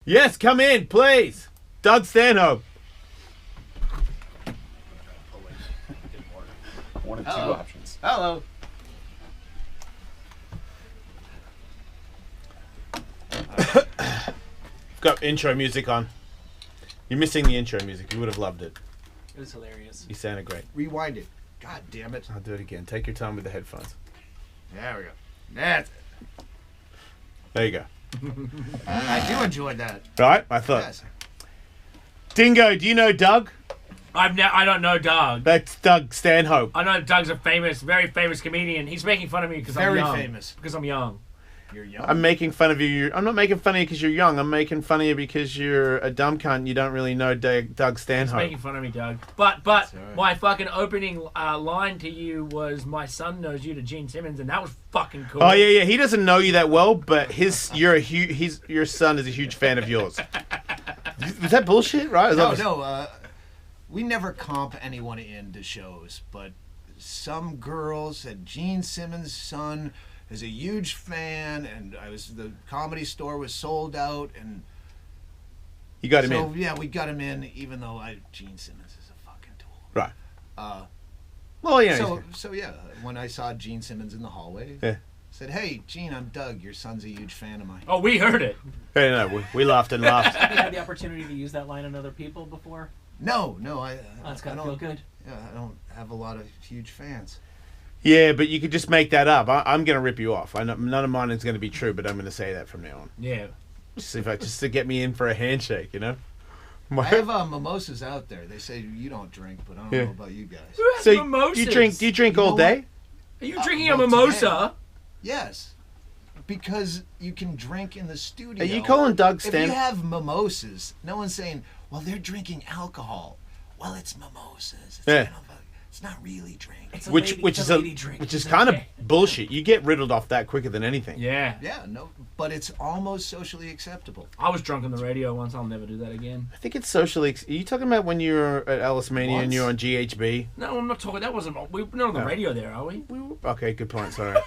Yes, come in, please. Doug Stanhope. One of two options. Hello. Got intro music on. You're missing the intro music. You would have loved it. It was hilarious. You sounded great. Rewind it. God damn it. I'll do it again. Take your time with the headphones. There we go. That's it. There you go. I do enjoy that. Right? I thought. Yes. Dingo, do you know Doug? I don't know Doug. That's Doug Stanhope. I know Doug's a very famous comedian. He's making fun of me because I'm young. Very famous. Because I'm young. You're young. I'm making fun of you. I'm not making fun of you because you're young. I'm making fun of you because you're a dumb cunt and you don't really know Doug He's Stanhope. making fun of me, Doug. But right. my fucking opening line to you was "My son knows you" to Gene Simmons, and that was fucking cool. Oh yeah. He doesn't know you that well, but your son is a huge fan of yours. Was that bullshit? Right? No. We never comp anyone into shows, but some girl said Gene Simmons' son is a huge fan, and the Comedy Store was sold out, and You got him in. yeah, we got him in, even though Gene Simmons is a fucking tool. Right. Well, yeah. So yeah, when I saw Gene Simmons in the hallway, Yeah. said, "Hey, Gene, I'm Doug. Your son's a huge fan of mine." Oh, we heard it. Hey, no, we laughed and laughed. Have you had the opportunity to use that line on other people before? No, That's I gotta don't feel good. Yeah, I don't have a lot of huge fans. Yeah, but you could just make that up. I'm going to rip you off. I know none of mine is going to be true, but I'm going to say that from now on. Yeah. Just to get me in for a handshake, you know? I have mimosas out there. They say you don't drink, but I don't know about you guys. Who has So mimosas? do you drink all know day? Are you drinking a well, mimosa? Yes, because you can drink in the studio. Are you calling Doug If you Stanhope? have mimosas, no one's saying, "Well, they're drinking alcohol." Well, it's mimosas. It's Yeah. kind of it's not really drink. It's a Which lady, which it's is a lady drink. which is It's kind of okay. bullshit. You get riddled off that quicker than anything. Yeah. Yeah, no, but it's almost socially acceptable. I was drunk on the radio once. I'll never do that again. I think it's socially. Are you talking about when you were at Ellis Mania and Once. you were on GHB? No, I'm not talking. That wasn't. We're not on the No. radio there, are we? Okay, good point. Sorry.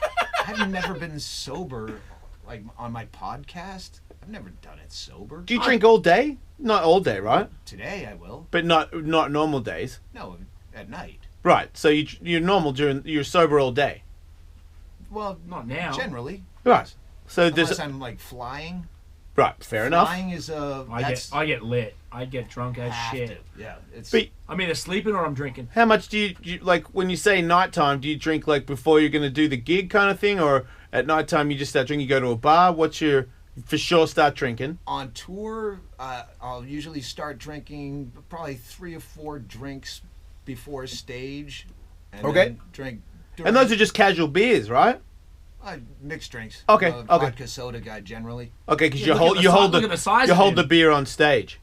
I've never been sober, like on my podcast. I've never done it sober. Do you drink all day? Not all day, right? Today I will. But not normal days. No, at night. Right. So you're normal you're sober all day. Well, Not now. generally. Right. So Unless there's I'm like flying. right. Fair enough. Flying is I get lit. I get drunk as have shit. to. Yeah, it's. But I'm either sleeping or I'm drinking. how much do you like when you say nighttime? Do you drink like before you're going to do the gig kind of thing, or at nighttime you just start drinking? You go to a bar. What's your for sure start drinking? On tour, I'll usually start drinking probably 3 or 4 drinks before stage. And Okay. then drink. And those are just casual beers, right? Mixed drinks. Okay, I'm a okay. Vodka soda guy generally. Okay, because Yeah, look at the size you of hold him. the beer on stage.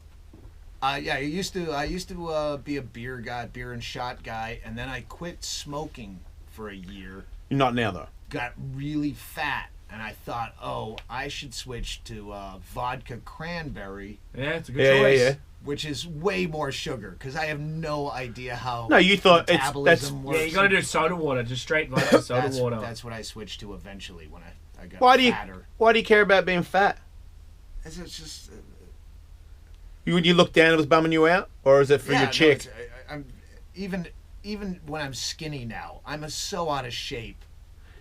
Yeah, I used to be a beer guy, beer and shot guy, and then I quit smoking for a year. You're not now though. Got really fat, and I thought, oh, I should switch to vodka cranberry, Yeah, it's a good choice. Yeah. which is way more sugar, because I have no idea how No, you thought that's metabolism works. Yeah, you got to do soda water, just straight vodka soda water. That's what I switched to eventually when I got why do you fatter. care about being fat? It's just Would you look down? It was bumming you out, or is it for yeah, your no, chick? I'm even when I'm skinny now, I'm so out of shape.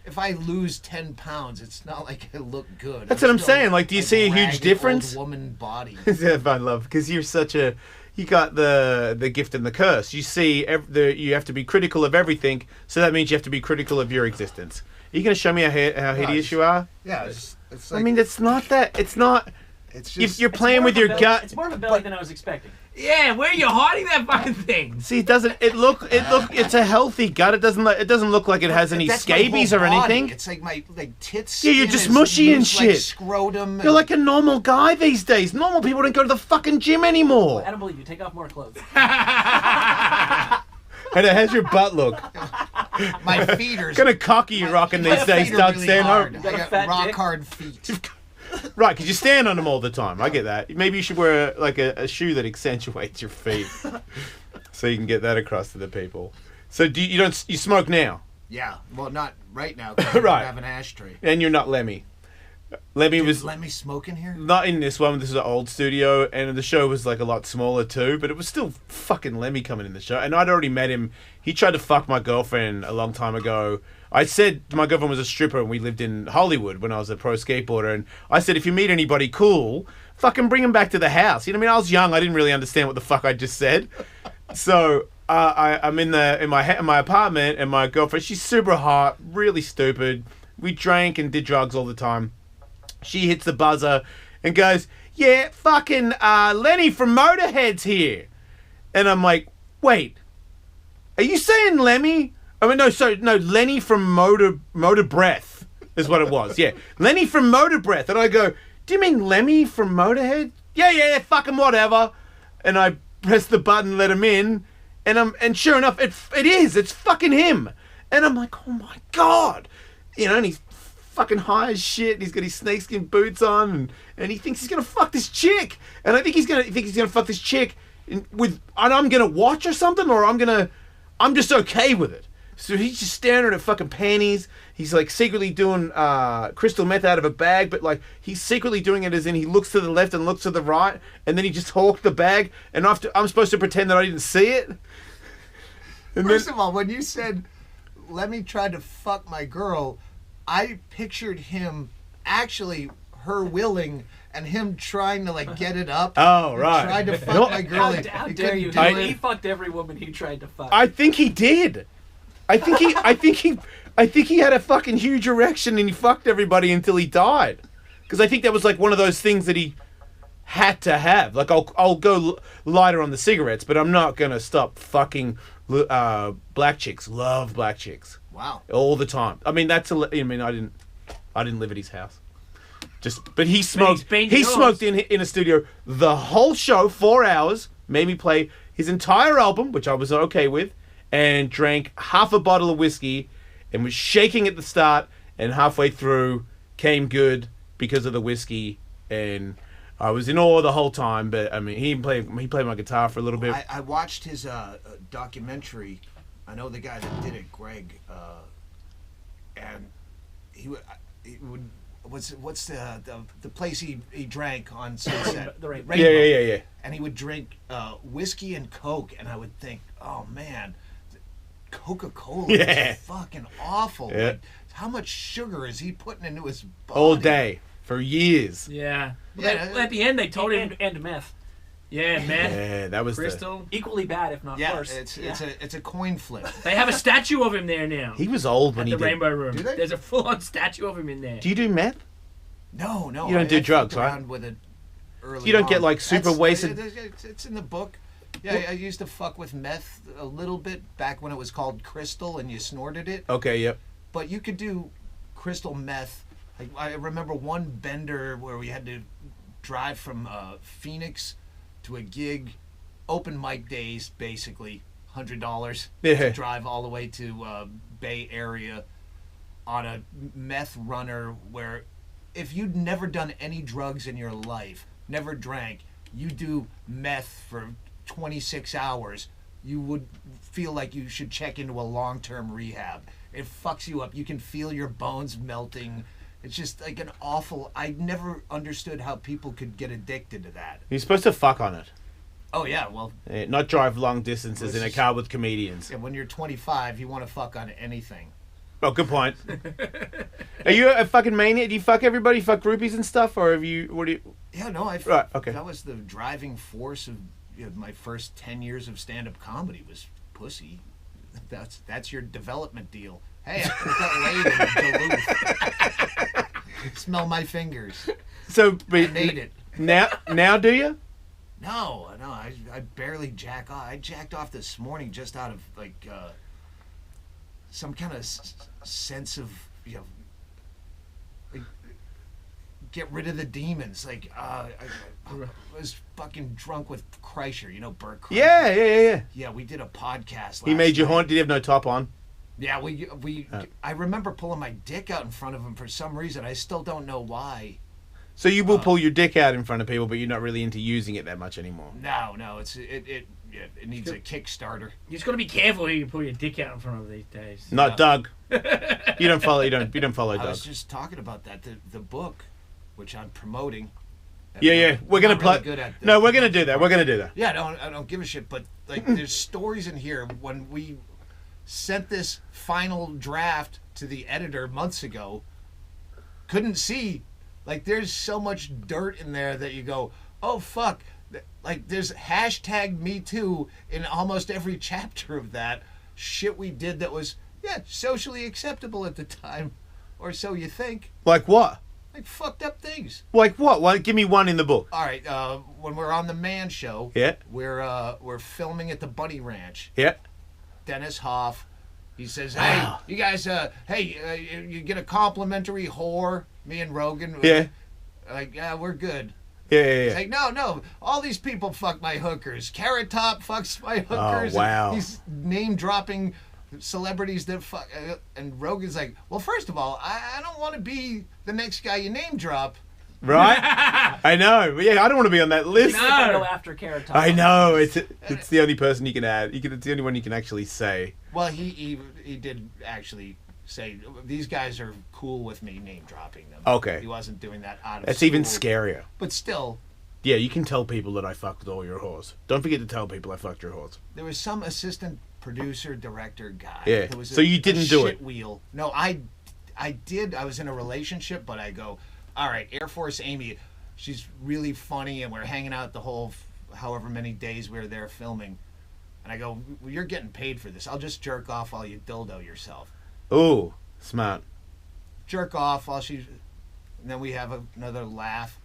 If I lose 10 pounds, it's not like I look good. That's what I'm still saying. Like, do you see a huge ragged difference? Old woman body. Yeah, I love because you're such a. You got the gift and the curse. You see, you have to be critical of everything, so that means you have to be critical of your existence. Are you going to show me how hideous you are? Yeah, it's I like, mean, it's not that. It's not. it's If just you're playing with your gut. It's more of a belly than I was expecting. Yeah, where are you hiding that fucking thing? See, it doesn't. It look. It's a healthy gut. It doesn't look like it has any that's my scabies whole or body. anything. It's like my tits. Yeah, you're skin just is mushy and loose like shit. scrotum. You're like a normal guy these days. Normal people don't go to the fucking gym anymore. I don't believe you. Take off more clothes. And how's your butt look? my feet are What kind of cocky you rocking my these days, feet are Doug really Stanhope? hard. got a I got fat rock dick? hard feet. Right, because you stand on them all the time. I get that. Maybe you should wear a shoe that accentuates your feet, so you can get that across to the people. So you smoke now, Yeah, well, not right now. 'Cause I Right. don't have an ashtray. and you're not Lemmy. Lemmy was Let me smoke in here. not in this one. This is an old studio, and the show was like a lot smaller too. But it was still fucking Lemmy coming in the show, and I'd already met him. He tried to fuck my girlfriend a long time ago. I said my girlfriend was a stripper, and we lived in Hollywood when I was a pro skateboarder. And I said, if you meet anybody cool, fucking bring him back to the house. You know what I mean? I was young. I didn't really understand what the fuck I just said. So I'm in my apartment, and my girlfriend, she's super hot, really stupid. We drank and did drugs all the time. She hits the buzzer and goes, yeah, fucking Lenny from Motorhead's here. And I'm like, wait, are you saying Lemmy? I mean, no, Lenny from Motor Breath is what it was. Yeah, Lenny from Motor Breath. And I go, do you mean Lemmy from Motorhead? Yeah, fucking whatever. And I press the button, let him in, and sure enough, it's fucking him. And I'm like, oh my God. You know, and he's fucking high as shit, and he's got his snakeskin boots on, and he thinks he's gonna fuck this chick. And I think he's gonna fuck this chick and I'm gonna watch or something, or I'm just okay with it. So he's just staring at her fucking panties. He's like secretly doing crystal meth out of a bag, but like he's secretly doing it as in he looks to the left and looks to the right, and then he just hawked the bag, and after I'm supposed to pretend that I didn't see it. And First of all, when you said Lemmy tried to fuck my girl, I pictured him actually her willing and him trying to like get it up. Oh, right. Tried to fuck my girl. How He dare couldn't you? do it. He fucked every woman he tried to fuck. I think he did. I think he had a fucking huge erection and he fucked everybody until he died. Because I think that was like one of those things that he had to have. Like I'll go lighter on the cigarettes, but I'm not gonna stop fucking black chicks. Love black chicks. Wow. All the time. I mean I didn't live at his house. But he smoked. He smoked in a studio the whole show, 4 hours. Made me play his entire album, which I was okay with, and drank half a bottle of whiskey, and was shaking at the start, and halfway through came good because of the whiskey, and I was in awe the whole time. But I mean, he played my guitar for a little bit. I watched his documentary. I know the guy that did it, Greg, and he would. What's the place he drank on Sunset? The Rainbow. Yeah. And he would drink whiskey and Coke, and I would think, oh man, Coca-Cola is fucking awful. Yeah. Like, how much sugar is he putting into his body? All day for years. Yeah. Yeah. At the end, they told him. And meth. Yeah, meth. Yeah, that was Crystal. Equally bad, if not Yeah, worse. it's a coin flip. They have a statue of him there now. He was old when at he the did. Rainbow Room. Do they? There's a full-on statue of him in there. Do you do meth? No. You don't do I drugs, fucked right? around with it early You don't get, on. like, super wasted- It's in the book. Yeah, I used to fuck with meth a little bit back when it was called crystal and you snorted it. Okay, yep. But you could do crystal meth. Like, I remember one bender where we had to drive from Phoenix to a gig, open mic days, basically $100 Yeah. to drive all the way to Bay Area on a meth runner where if you'd never done any drugs in your life, never drank, you do meth for 26 hours, you would feel like you should check into a long-term rehab. It fucks you up. You can feel your bones melting. It's just like an awful... I never understood how people could get addicted to that. You're supposed to fuck on it. Oh, yeah, well... Not drive long distances in a car with comedians. Yeah, when you're 25, you want to fuck on anything. Oh, good point. Are you a fucking maniac? Do you fuck everybody? Fuck groupies and stuff? Or have you... What do you... Yeah, no, Right, okay. That was the driving force of my first 10 years of stand-up comedy was pussy. That's your development deal. Hey, I got laid in Duluth. Smell my fingers. So, I made it. Now do you? No, I barely jack off. I jacked off this morning just out of like some kind of sense of like, get rid of the demons. Like I was fucking drunk with Kreischer, Bert Kreischer. Yeah. Yeah, we did a podcast. He made you night. horny. Did he have no top on? Yeah, I remember pulling my dick out in front of him for some reason. I still don't know why. So you will pull your dick out in front of people, but you're not really into using it that much anymore. No, it needs a Kickstarter. You just got to be careful who you pull your dick out in front of these days. Not Doug. You don't follow I Doug. was just talking about that. The book, which I'm promoting. Yeah. We're gonna I'm not play. really good at No, we're gonna do that. We're gonna do that. Yeah, I don't give a shit. But like, there's stories in here. When we sent this final draft to the editor months ago, couldn't see. Like, there's so much dirt in there that you go, oh fuck. Like, there's hashtag Me Too in almost every chapter of that shit we did that was socially acceptable at the time, or so you think. Like what? Like fucked up things. Like what? Well, give me one in the book. All right, when we're on the Man Show, Yeah. we're filming at the Bunny Ranch. Yeah. Dennis Hoff, he says, "Hey, you guys, you get a complimentary whore." Me and Rogan, Yeah. like, yeah, we're good. Yeah. He's like, no, all these people fuck my hookers. Carrot Top fucks my hookers. Oh, wow. And he's name dropping celebrities that fuck. And Rogan's like, well, first of all, I don't want to be the next guy you name drop. Right? I know. Yeah, I don't want to be on that list. You gotta go after Carrot Top. I know. It's the only person you can add. It's the only one you can actually say. Well, he did actually say, these guys are cool with me name dropping them. Okay. He wasn't doing that out of That's school. even scarier. But still, Yeah, you can tell people that I fucked all your whores. Don't forget to tell people I fucked your whores. there was some assistant producer, director guy. Yeah. That was So you didn't do it? shit wheel. No, I did. I was in a relationship, but I go, all right, Air Force Amy, she's really funny, and we're hanging out the whole however many days we were there filming. And I go, well, you're getting paid for this. I'll just jerk off while you dildo yourself. Ooh, smart. Jerk off while she's... And then we have another laugh.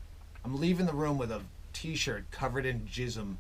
I'm leaving the room with a T-shirt covered in jism.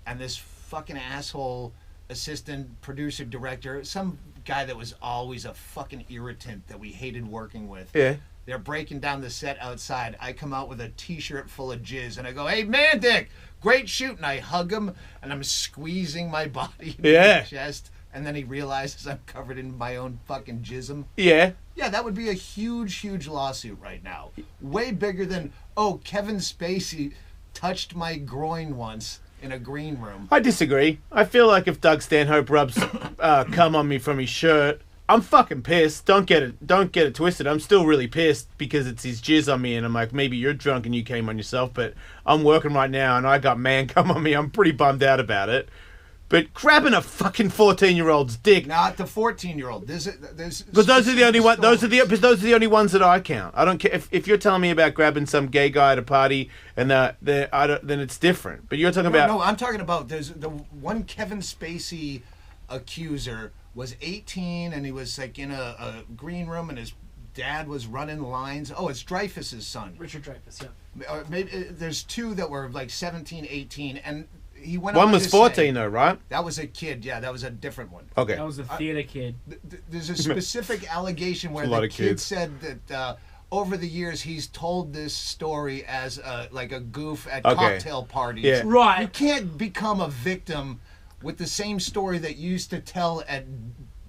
And this fucking asshole assistant producer director, some guy that was always a fucking irritant that we hated working with. Yeah. They're breaking down the set outside. I come out with a T-shirt full of jizz, and I go, hey, man, Dick, great shoot. And I hug him, and I'm squeezing my body in Yeah. his chest. And then he realizes I'm covered in my own fucking jism. Yeah. Yeah, that would be a huge, huge lawsuit right now. Way bigger than, oh, Kevin Spacey touched my groin once in a green room. I disagree. I feel like if Doug Stanhope rubs cum on me from his shirt, I'm fucking pissed. Don't get it twisted. I'm still really pissed because it's his jizz on me, and I'm like, maybe you're drunk and you came on yourself, but I'm working right now and I got man cum on me. I'm pretty bummed out about it. But grabbing a fucking 14-year-old's dick. Not the 14-year-old. There's Because those are the only ones. Those are stories. the only ones that I count. I don't care if you're telling me about grabbing some gay guy at a party and then it's different. But you're talking about No, I'm talking about there's the one Kevin Spacey accuser was 18 and he was like in a green room and his dad was running lines. Oh, it's Dreyfuss's son. Richard Dreyfuss, yeah. Or maybe there's two that were like 17, 18, and he went one on was to 14 say, though, right? That was a kid. Yeah, that was a different one. Okay. That was a theater kid. There's a specific allegation where A lot the of kid kids. said that over the years he's told this story as like a goof at Okay. cocktail parties. Yeah. Right. You can't become a victim with the same story that you used to tell at...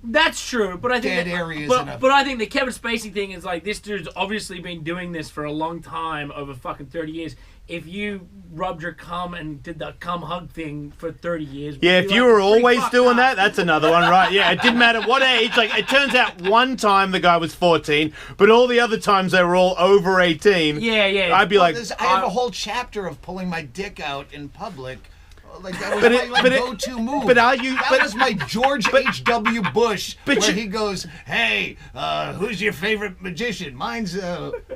That's true, but I think Dead that- areas But, in a- but I think the Kevin Spacey thing is like this dude's obviously been doing this for a long time, over fucking 30 years. If you rubbed your cum and did the cum hug thing for 30 years, Yeah, you'd if be you like, were pretty always fucked doing up. that, that's another one, right? Yeah, it didn't matter what age. Like, it turns out one time the guy was 14, but all the other times they were all over 18. Yeah. I'd be like, I have a whole chapter of pulling my dick out in public. Like that was But my it- go-to move. but are you- That but- was my George H.W. Bush, but where you- he goes, "Hey, who's your favorite magician? Mine's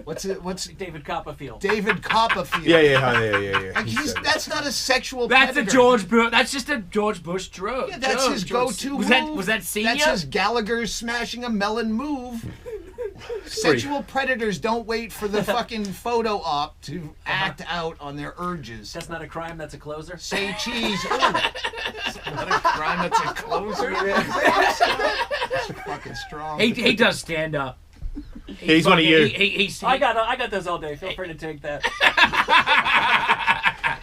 what's David Copperfield. David Copperfield." yeah. Like that's not a sexual. That's a predator. George Bush. That's just a George Bush joke. Yeah, that's his go-to Was move. was that senior? That's his Gallagher smashing a melon move. Sexual predators don't wait for the fucking photo op to act out on their urges. That's not a crime, that's a closer. Say cheese. Ooh. It's not a crime, that's a closer. That's fucking strong. He does stand up. He's one of you. I got those all day. Feel free to take that.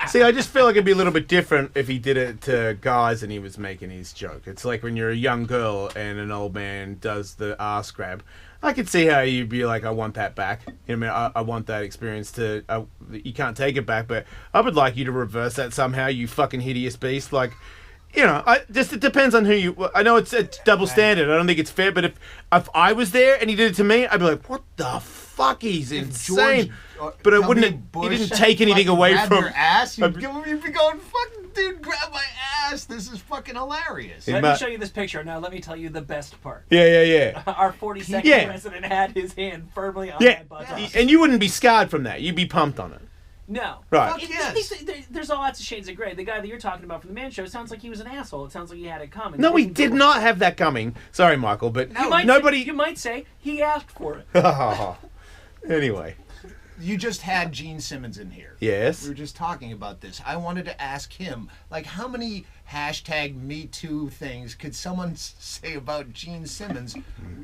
See, I just feel like it'd be a little bit different if he did it to guys and he was making his joke. It's like when you're a young girl and an old man does the ass grab. I could see how you'd be like, I want that back. You know what I mean? I want that experience to... you can't take it back, but I would like you to reverse that somehow, you fucking hideous beast. Like, you know, it depends on who you... I know it's a double standard. I don't think it's fair, but if I was there and he did it to me, I'd be like, what the fuck fuck, he's If insane. George, But it W. wouldn't. He Bush didn't take anything fucking away grabbed from. your ass. You'd be going, fucking dude, grab my ass. This is fucking hilarious. Yeah. Let Ma- me show you this picture. Now let me tell you the best part. Yeah. Our 42nd Yeah. president had his hand firmly on Yeah, my butt. and you wouldn't be scarred from that. You'd be pumped on it. No. Right. Fuck yes. There's lots of shades of gray. The guy that you're talking about from the Man Show sounds like he was an asshole. It sounds like he had it coming. No, he Didn't did go- not have that coming. Sorry, Michael, but You might nobody. Say, you might say he asked for it. Anyway, You just had Gene Simmons in here. yes. We were just talking about this. I wanted to ask him, like, how many #MeToo things could someone say about Gene Simmons?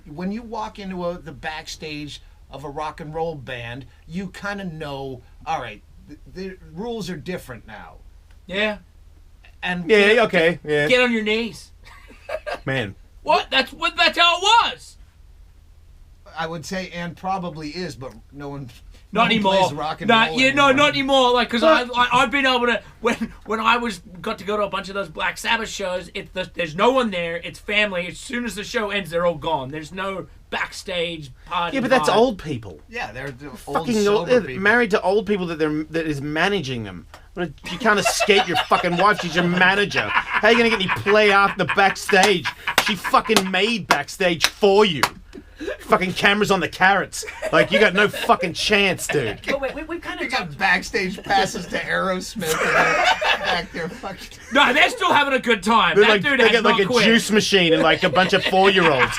When you walk into the backstage of a rock and roll band, you kind of know, all right, the rules are different now. Yeah. And Yeah. Okay. Yeah. Get on your knees. Man. What? That's how it was. I would say, and probably is, but no one. Not no one anymore. plays rock and roll Yeah, no, anymore. not anymore. Like, because I've been able to when I got to go to a bunch of those Black Sabbath shows. There's no one there. It's family. As soon as the show ends, they're all gone. There's no backstage party. Yeah, but that's vibe. old people. Yeah, they're the old Fucking sober people. married to old people that is managing them. You can't escape your fucking wife. She's your manager. How are you gonna get any play after the backstage? She fucking made backstage for you. Fucking cameras on the carrots. Like, you got no fucking chance, dude. Oh, wait, we kind You of got backstage passes to Aerosmith and they're back there fucking. No, they're still having a good time. They're That like, dude they has get like not a quit. juice machine and like a bunch of 4-year-olds.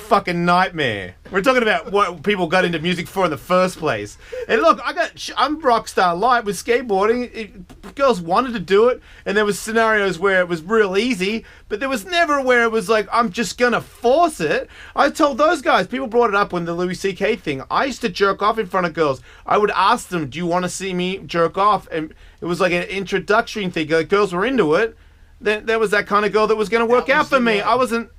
Fucking nightmare. We're talking about what people got into music for in the first place. And look, I'm rockstar light with skateboarding. Girls wanted to do it, and there was scenarios where it was real easy, but there was never where it was like, I'm just gonna force it. I told those guys, people brought it up when the Louis C.K. thing. I used to jerk off in front of girls. I would ask them, do you want to see me jerk off? And it was like an introductory thing. Like, girls were into it. Then there was that kind of girl that was gonna work out for me. I wasn't.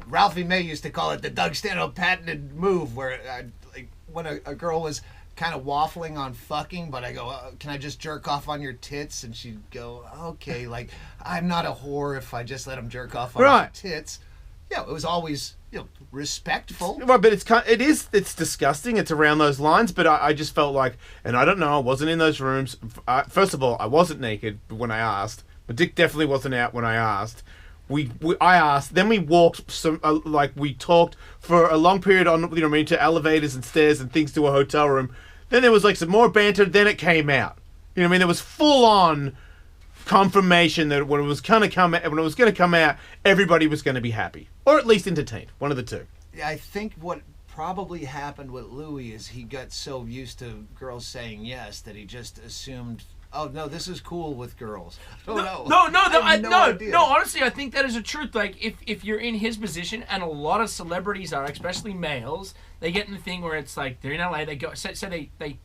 Ralphie May used to call it the Doug Stanhope patented move, where like when a girl was kind of waffling on fucking, but I go, can I just jerk off on your tits? And she'd go, okay, like, I'm not a whore if I just let him jerk off on your tits. Yeah, it was always, respectful. Right, but it's disgusting. It's around those lines. But I just felt like, and I don't know, I wasn't in those rooms. First of all, I wasn't naked when I asked. My dick definitely wasn't out when I asked. I asked, then we walked we talked for a long period on, to elevators and stairs and things to a hotel room. Then there was like some more banter. Then it came out. There was full on confirmation that when it was going to come out, everybody was going to be happy, or at least entertained. One of the two. Yeah, I think what probably happened with Louis is he got so used to girls saying yes that he just assumed, oh no, this is cool with girls. Oh no. No, honestly, I think that is a truth. Like, if you're in his position, and a lot of celebrities are, especially males, they get in the thing where it's like, they're in LA, they go, say they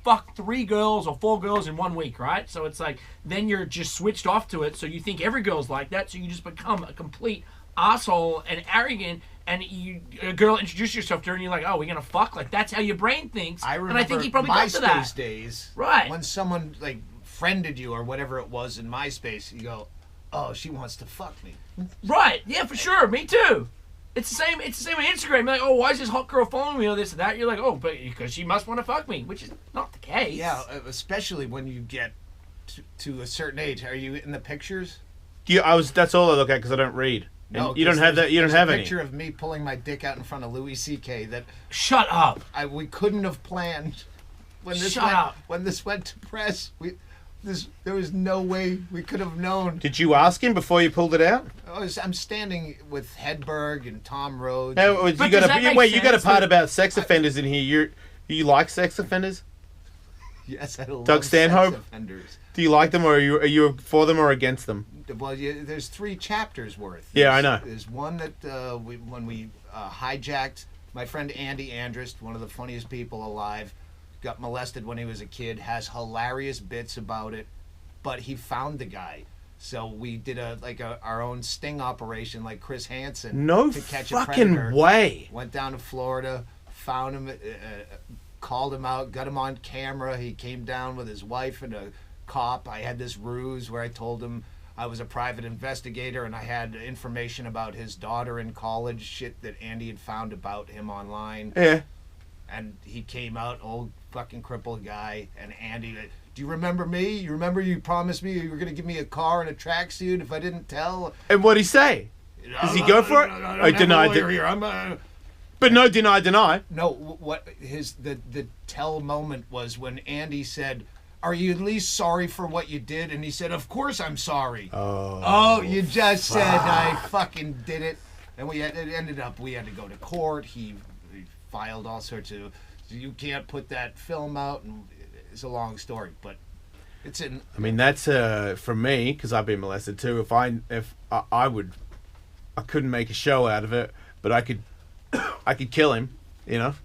fuck 3 girls or 4 girls in 1 week, right? So it's like, then you're just switched off to it, so you think every girl's like that, so you just become a complete asshole and arrogant, and a girl introduces yourself to her, and you're like, oh, we're gonna fuck? Like, that's how your brain thinks. I remember and I think he probably got to that. MySpace days. Right. When someone like friended you or whatever it was in MySpace, you go, oh, she wants to fuck me. Right, yeah, for sure, me too. It's the same on Instagram. You're like, oh, why is this hot girl following me or this or that? You're like, oh, but because she must want to fuck me, which is not the case. Yeah, especially when you get to a certain age. Are you in the pictures? That's all I look at because I don't read. No, you don't have that. You don't have a any. picture of me pulling my dick out in front of Louis C.K. that Shut up. we couldn't have planned when this Shut up. When this went to press. There was no way we could have known. Did you ask him before you pulled it out? I'm standing with Hedberg and Tom Rhodes. No, you But got does that make you got a sense? part about sex offenders in here. You like sex offenders? Yes, I love Doug Stanhope? sex offenders. Do you like them, or are you for them or against them? Well, there's 3 chapters worth. Yeah, I know. There's one that when we hijacked my friend Andy Andrist, one of the funniest people alive, got molested when he was a kid, has hilarious bits about it, but he found the guy. So we did our own sting operation like Chris Hansen. No to catch a predator. fucking way. Went down to Florida, found him, called him out, got him on camera. He came down with his wife and a cop. I had this ruse where I told him I was a private investigator and I had information about his daughter in college, shit that Andy had found about him online. Yeah. And he came out, old fucking crippled guy, and Andy, do you remember me? You remember you promised me you were going to give me a car and a tracksuit if I didn't tell? And what'd he say? Does he go for it? I denied it. Here. But no, deny. No, what the tell moment was when Andy said, "Are you at least sorry for what you did?" And he said, "Of course I'm sorry." Oh, you just said I fucking did it, and it ended up we had to go to court. He filed all sorts of. You can't put that film out, and it's a long story, but it's in. I mean, that's for me because I've been molested too. If I couldn't make a show out of it, but I could kill him, you know.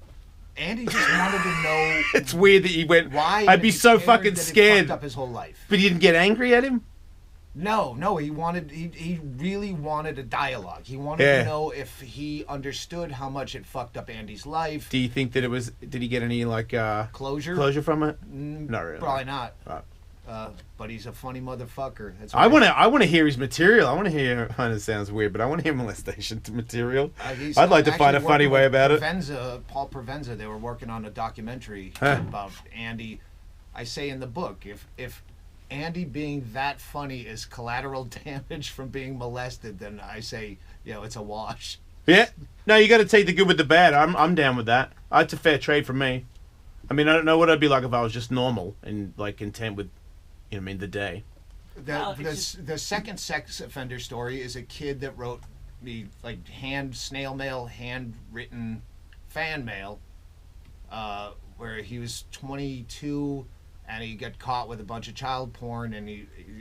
Andy just wanted to know. It's weird that he went. Why? I'd be so fucking scared. Fucked up his whole life. But he didn't get angry at him. No. He really wanted a dialogue. He wanted to know if he understood how much it fucked up Andy's life. Do you think that it was? Did he get any closure? Closure from it? Not really. Probably not. Right. But he's a funny motherfucker. That's I want to hear his material. I want to hear. Kind of sounds weird, but I want to hear molestation material. I'd like to find a funny way about it. Paul Provenza, they were working on a documentary about Andy. I say in the book, if Andy being that funny is collateral damage from being molested, then I say, it's a wash. Yeah. No, you got to take the good with the bad. I'm down with that. It's a fair trade for me. I mean, I don't know what I'd be like if I was just normal and like content with. The day. The second sex offender story is a kid that wrote me like snail mail, handwritten fan mail, where he was 22 and he got caught with a bunch of child porn, and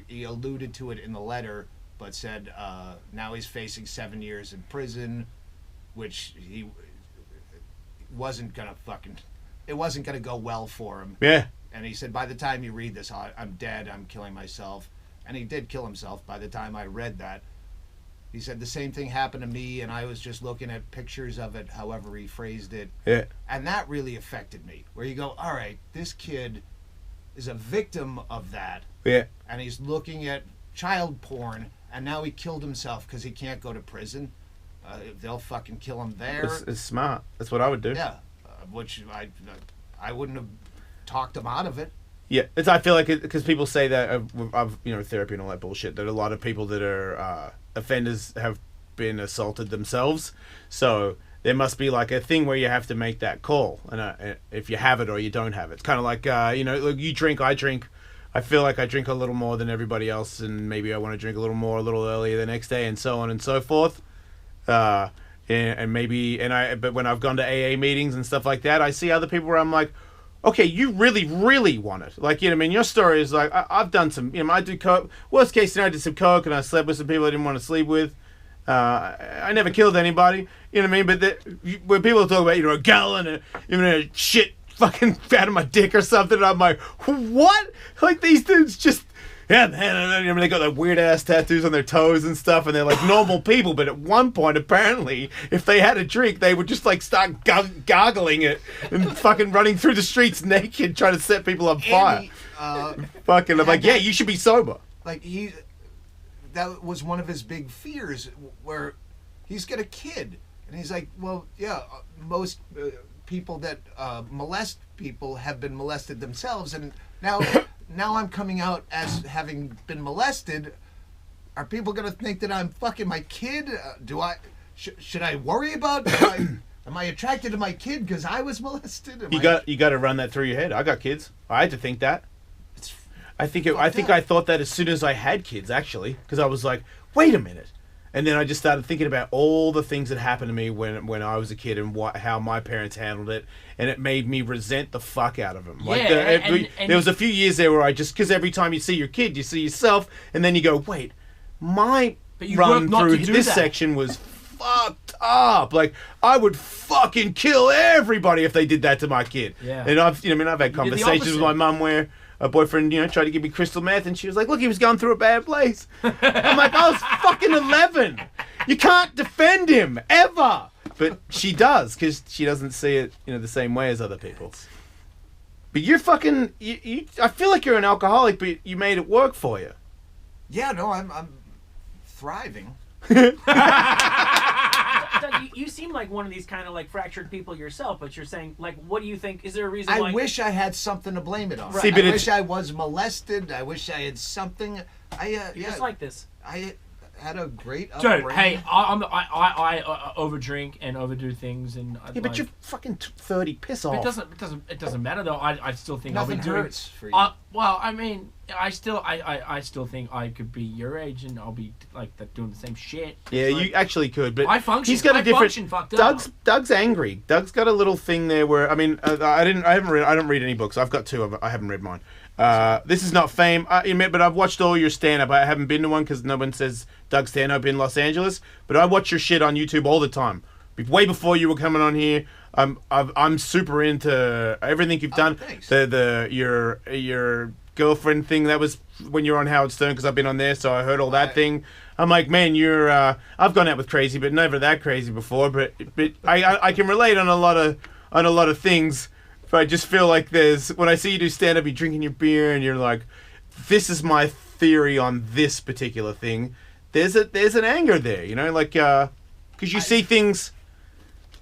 he alluded to it in the letter, but said now he's facing 7 years in prison, which he wasn't gonna it wasn't gonna go well for him. Yeah. And he said, by the time you read this, I'm dead, I'm killing myself. And he did kill himself by the time I read that. He said the same thing happened to me, and I was just looking at pictures of it, however he phrased it. Yeah. And that really affected me, where you go, all right, this kid is a victim of that. Yeah. And he's looking at child porn, and now he killed himself because he can't go to prison. They'll fucking kill him there. It's smart. That's what I would do. Yeah. Which I wouldn't have talked him out of it. Yeah, I feel like because people say that of therapy and all that bullshit, that a lot of people that are offenders have been assaulted themselves, so there must be like a thing where you have to make that call, and if you have it or you don't have it. It's kind of like look, you drink, I drink. I feel like I drink a little more than everybody else, and maybe I want to drink a little more a little earlier the next day, and so on and so forth. But when I've gone to AA meetings and stuff like that, I see other people where I'm like, okay, you really, really want it. Like, your story is like, I've done some, I do coke. Worst case scenario, I did some coke and I slept with some people I didn't want to sleep with. I never killed anybody, But when people talk about, a gallon of shit fucking out of my dick or something, I'm like, what? Like, these dudes just, man, they got like weird ass tattoos on their toes and stuff, and they're like normal people. But at one point, apparently, if they had a drink, they would just like start gargling it and fucking running through the streets naked, trying to set people on fire. I'm like, yeah, you should be sober. Like that was one of his big fears, where he's got a kid, and he's like, well, yeah, most people that molest people have been molested themselves, and now I'm coming out as having been molested. Are people gonna think that I'm fucking my kid? Should I worry about? Am I attracted to my kid because I was molested? You got to run that through your head. I got kids. I had to think that. I thought that as soon as I had kids, actually, because I was like, wait a minute. And then I just started thinking about all the things that happened to me when I was a kid and how my parents handled it, and it made me resent the fuck out of them. Like there was a few years there where because every time you see your kid, you see yourself, and then you go, wait, my run through this section was fucked up. Like, I would fucking kill everybody if they did that to my kid. Yeah. And I've had conversations with my mum where a boyfriend, tried to give me crystal meth, and she was like, look, he was going through a bad place. I'm like, I was fucking 11. You can't defend him, ever. But she does, because she doesn't see it, the same way as other people. But you're fucking, I feel like you're an alcoholic, but you made it work for you. Yeah, no, I'm thriving. Doug, you seem like one of these kind of like fractured people yourself, but you're saying like, what do you think? Is there a reason? I wish I had something to blame it on. Right. See, I wish I was molested. I wish I had something. You're just like this. I had a great Dude, upbringing. hey, I overdrink and overdo things, and Yeah, but you're fucking 30. Piss off. It doesn't matter though. I still think Nothing I'll be doing. hurts for you. Well, I mean, I still think I could be your age and I'll be like doing the same shit. Yeah, you actually could, but I function. he's got a different. Function fucked up. Doug's angry. Doug's got a little thing there where I don't read any books. I've got 2 of them. I haven't read mine. This is not fame, I admit, but I've watched all your stand-up. I haven't been to one because no one says Doug Stanhope in Los Angeles, but I watch your shit on YouTube all the time. Way before you were coming on here, I'm super into everything you've done. Thanks. Your girlfriend thing, that was when you were on Howard Stern, because I've been on there, so I heard all that thing. I'm like, man, you're. I've gone out with crazy, but never that crazy before. But I can relate on a lot of things. But I just feel like when I see you do stand-up, you're drinking your beer, and you're like, this is my theory on this particular thing. There's an anger there, you know, like, because you see things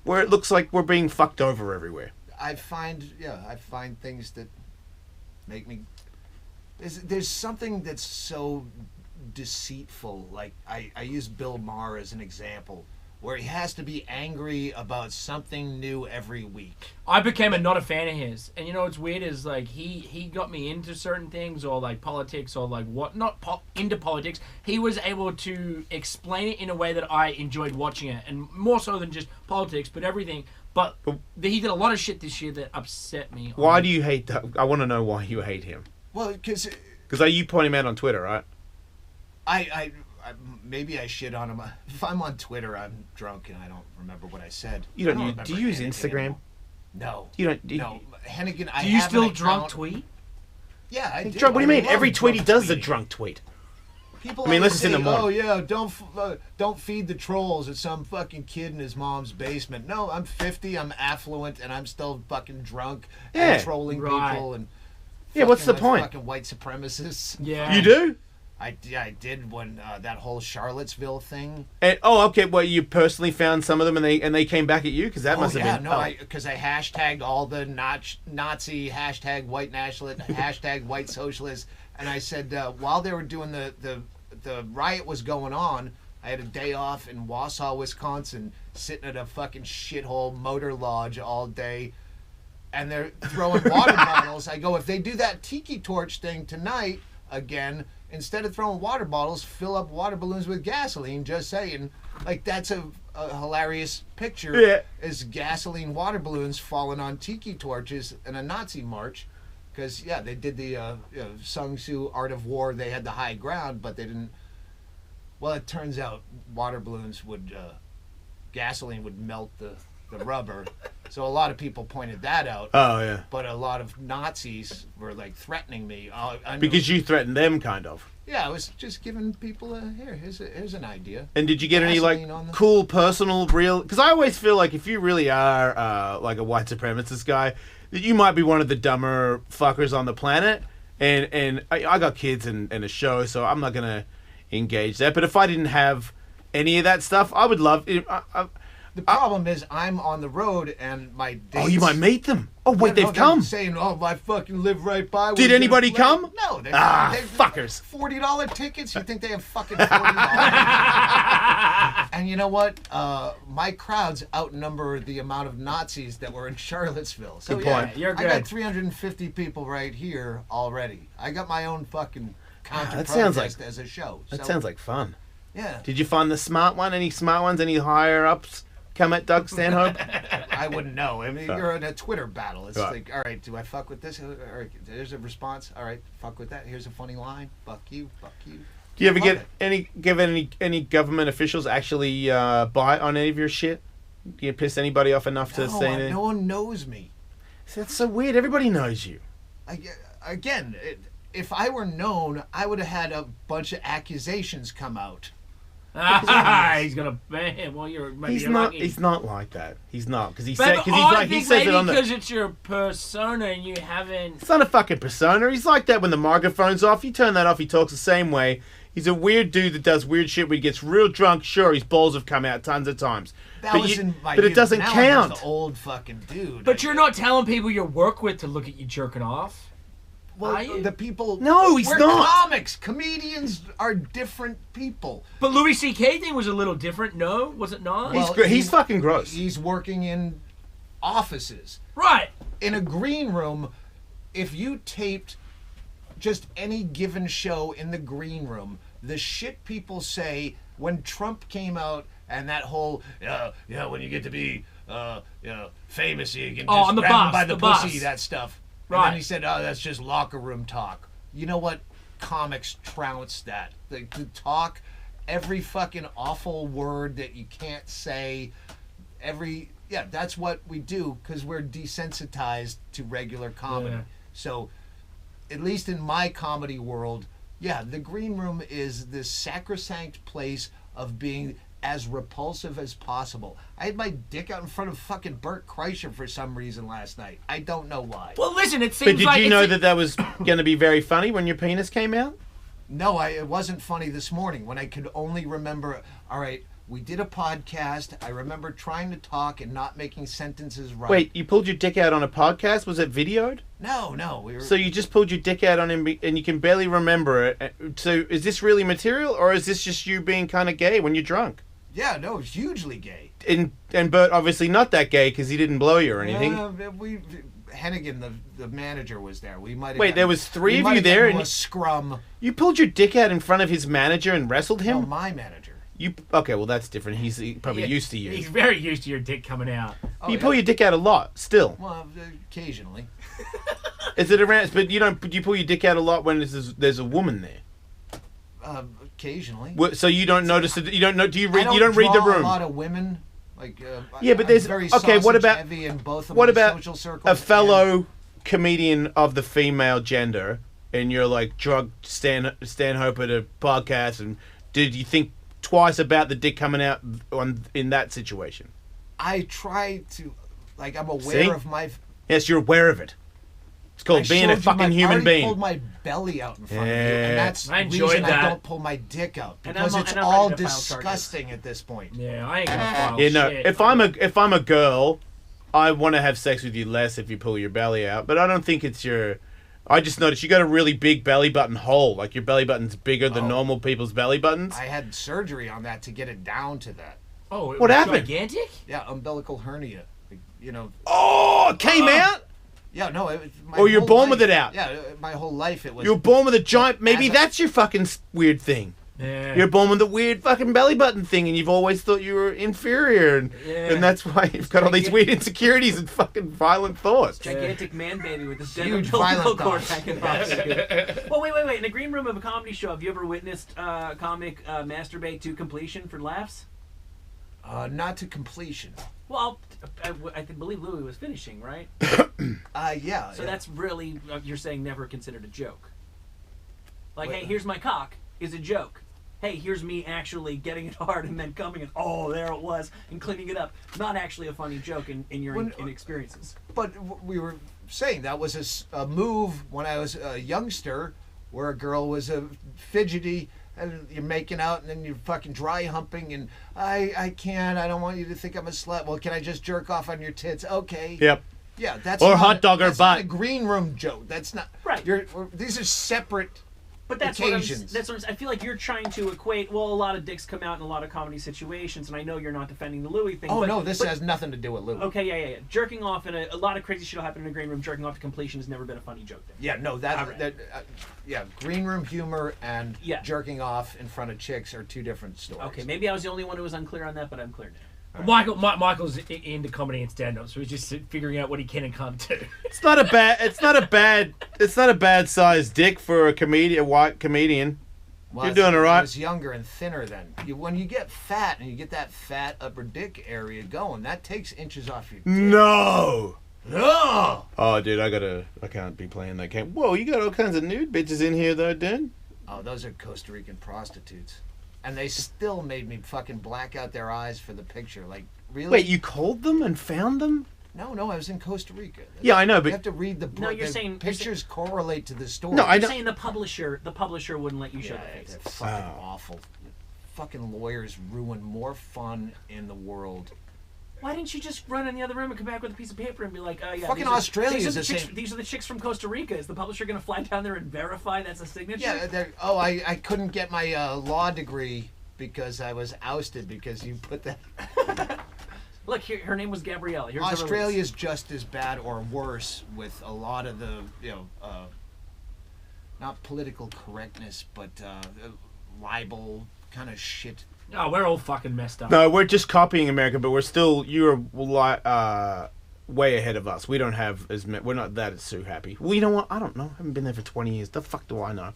where it looks like we're being fucked over everywhere. I find things that make me. There's something that's so deceitful. Like I use Bill Maher as an example, where he has to be angry about something new every week. I became not a fan of his, and you know what's weird is like he got me into certain things, or like politics, or like into politics. He was able to explain it in a way that I enjoyed watching it, and more so than just politics, but everything. But he did a lot of shit this year that upset me. Why do you hate Doug? I want to know why you hate him. Well, because you point him out on Twitter, right? I maybe I shit on him. If I'm on Twitter, I'm drunk and I don't remember what I said. Do you use Instagram? No. You don't. No, Hennigan. Do you still drunk tweet? Yeah, I do. Drunk, what do you mean? love Every tweet he does is a tweeting. drunk tweet. People I mean, always unless it's in the say, morning. oh yeah, don't feed the trolls. It's some fucking kid in his mom's basement. No, I'm 50. I'm affluent, and I'm still fucking drunk and trolling people and. Yeah, what's the point? Fucking white supremacists. Yeah. You do? I did when that whole Charlottesville thing. And, okay. Well, you personally found some of them, and they came back at you because that must have been. No, because I hashtagged all the Nazi hashtag white nationalist hashtag white socialist, and I said while they were doing the riot was going on, I had a day off in Wausau, Wisconsin, sitting at a fucking shithole motor lodge all day. And they're throwing water bottles. I go, if they do that tiki torch thing tonight again, instead of throwing water bottles, fill up water balloons with gasoline. Just saying, like that's a hilarious picture. Yeah. Is gasoline water balloons falling on tiki torches in a Nazi march? Because they did the Sun Tzu Art of War. They had the high ground, but they didn't. Well, it turns out water balloons gasoline would melt the rubber. So a lot of people pointed that out. Oh, yeah. But a lot of Nazis were like threatening me. Because you threatened them, kind of. Yeah, I was just giving people here's an idea. And did you get any like cool, personal, real? Because I always feel like if you really are like a white supremacist guy, that you might be one of the dumber fuckers on the planet. And I got kids and a show, so I'm not gonna engage that. But if I didn't have any of that stuff, I would love it. The problem is I'm on the road and my dates... Oh, you might meet them. Oh, wait, they've come. Saying, I fucking live right by... Did anybody come? No. They're fuckers. $40 tickets? You think they have fucking $40? And you know what? My crowds outnumber the amount of Nazis that were in Charlottesville. So, good point. You're good. I got 350 people right here already. I got my own fucking counter-protest as a show. That sounds like fun. Yeah. Did you find the smart one? Any smart ones? Any higher-ups? Come at Doug Stanhope? I wouldn't know. I mean, you're in a Twitter battle. It's like, all right, do I fuck with this? All right, there's a response. All right, fuck with that. Here's a funny line. Fuck you. Fuck you. Do you ever give any government officials actually bite on any of your shit? Do you piss anybody off enough to say anything? No one knows me. That's so weird. Everybody knows you. If I were known, I would have had a bunch of accusations come out. He's gonna. Well, you're. He's not. He's not like that. He's not because he says it on the. Because it's your persona and you haven't. It's not a fucking persona. He's like that when the microphone's off. You turn that off. He talks the same way. He's a weird dude that does weird shit. When he gets real drunk, sure, his balls have come out tons of times. That but was in my but it youth. doesn't Now count. I'm just the old fucking dude. But you're not telling people you work with to look at you jerking off. Well, Are you? the people. No, he's we're not. Comics, comedians are different people. But Louis C.K. thing was a little different. No, was it not? Well, He's fucking gross. He's working in offices. Right. In a green room, if you taped just any given show in the green room, the shit people say when Trump came out and that whole, when you get to be, famous, you can just on the grab bus, them by the bus. pussy, that stuff. Right. And then he said, that's just locker room talk. You know what? Comics trounce that. The talk, every fucking awful word that you can't say, that's what we do because we're desensitized to regular comedy. Yeah. So, at least in my comedy world, the green room is this sacrosanct place of being as repulsive as possible. I had my dick out in front of fucking Bert Kreischer for some reason last night. I don't know why. Well, listen, it seems But did you know that was going to be very funny when your penis came out? No, it wasn't funny this morning when I could only remember, all right, we did a podcast. I remember trying to talk and not making sentences right. Wait, you pulled your dick out on a podcast? Was it videoed? No. We were... So you just pulled your dick out on him and you can barely remember it. So is this really material or is this just you being kind of gay when you're drunk? Yeah, no, it's hugely gay. And Bert obviously not that gay because he didn't blow you or anything. Hennigan, the manager, was there. We might have. Wait, there was three of you there, and a scrum. You pulled your dick out in front of his manager and wrestled him. No, my manager. Okay? Well, that's different. He's probably used to you. He's very used to your dick coming out. You pull your dick out a lot, still. Well, occasionally. Is it around? But you don't. You pull your dick out a lot when there's a woman there. Occasionally. So you don't notice it. You don't know. Do you read? I You don't read the room. A lot of women. Like, yeah, but there's I'm very okay. What about heavy in both of what my about social circles a fellow comedian of the female gender, and you're like drug Stanhope at a podcast, and did you think twice about the dick coming out in that situation? I try to, I'm aware of my. Yes, you're aware of it. It's called being a fucking human being. I pulled my belly out in front of you, and that's the reason I don't pull my dick out because it's all disgusting at this point. Yeah, I ain't gonna file shit. No, if I'm a girl, I want to have sex with you less if you pull your belly out, but I don't think it's your. I just noticed you got a really big belly button hole. Like your belly button's bigger than normal people's belly buttons. I had surgery on that to get it down to that. Oh, what happened? Gigantic? Yeah, umbilical hernia. Oh, it came out. Yeah, no. You're born with it out. Yeah, my whole life it was. You're born with a giant. Maybe that's your fucking weird thing. Yeah. You're born with a weird fucking belly button thing, and you've always thought you were inferior, and that's why you've got all these weird insecurities and fucking violent thoughts. Gigantic man baby with this dead Huge umbilical violent cord thoughts. hanging off. Well, wait. In the green room of a comedy show, have you ever witnessed a comic masturbate to completion for laughs? Not to completion. Well, I believe Louis was finishing, right? Yeah. So that's really, you're saying never considered a joke. Like, Wait, hey, here's my cock is a joke. Hey, here's me actually getting it hard and then coming and, oh, there it was, and cleaning it up. Not actually a funny joke in your experiences. But we were saying that was a move when I was a youngster where a girl was fidgety and you're making out and then you're fucking dry humping and I can't, I don't want you to think I'm a slut. Well, can I just jerk off on your tits? Okay. Yep. Yeah, that's or not hot dog or that's butt. not a green room joke. That's not right. These are separate. But that's occasions. I feel like you're trying to equate. Well, a lot of dicks come out in a lot of comedy situations, and I know you're not defending the Louis thing. Oh no, this has nothing to do with Louis. Okay, yeah. Jerking off in a lot of crazy shit will happen in a green room. Jerking off to completion has never been a funny joke there. Yeah, no, green room humor and jerking off in front of chicks are two different stories. Okay, maybe I was the only one who was unclear on that, but I'm clear now. Michael's into comedy and stand-up, so he's just figuring out what he can and can't do. It's not a bad sized dick for a white comedian. Well, you're doing all right. I was younger and thinner then. When you get fat and you get that fat upper dick area going, that takes inches off your dick. No. Oh, dude, I can't be playing that game. Whoa, you got all kinds of nude bitches in here though, dude. Oh, those are Costa Rican prostitutes. And they still made me fucking black out their eyes for the picture. Like, really? Wait, you called them and found them? No, I was in Costa Rica. Yeah, I know, but you have to read the book. No, you're the saying pictures correlate to the story. No, I You're know. saying the publisher wouldn't let you show the It's faces. fucking awful. Fucking lawyers ruin more fun in the world. Why didn't you just run in the other room and come back with a piece of paper and be like, oh yeah, Fucking Australia is the chicks, same. These are the chicks from Costa Rica. Is the publisher going to fly down there and verify that's a signature? Yeah, I couldn't get my law degree because I was ousted because you put that. Look, here, her name was Gabrielle. Here's Australia's just as bad or worse with a lot of the, not political correctness, but libel kind of shit. Oh, we're all fucking messed up. No, we're just copying America, but you're way ahead of us. We don't have as many, we're not that so happy. Well, you know what? I don't know. I haven't been there for 20 years. The fuck do I know?